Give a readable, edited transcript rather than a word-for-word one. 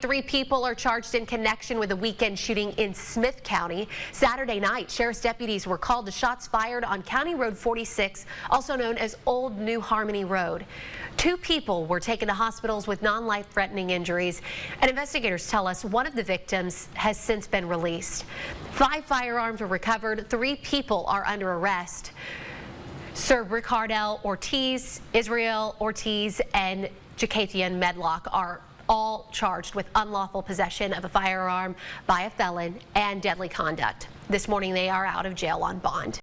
3 people are charged in connection with a weekend shooting in Smith County. Saturday night, sheriff's deputies were called to shots fired on County Road 46, also known as Old New Harmony Road. 2 people were taken to hospitals with non-life-threatening injuries, and investigators tell us one of the victims has since been released. 5 firearms were recovered. 3 people are under arrest. Sir Ricardel Ortiz, Israel Ortiz, and Jacathian Medlock are all charged with unlawful possession of a firearm by a felon and deadly conduct. This morning they are out of jail on bond.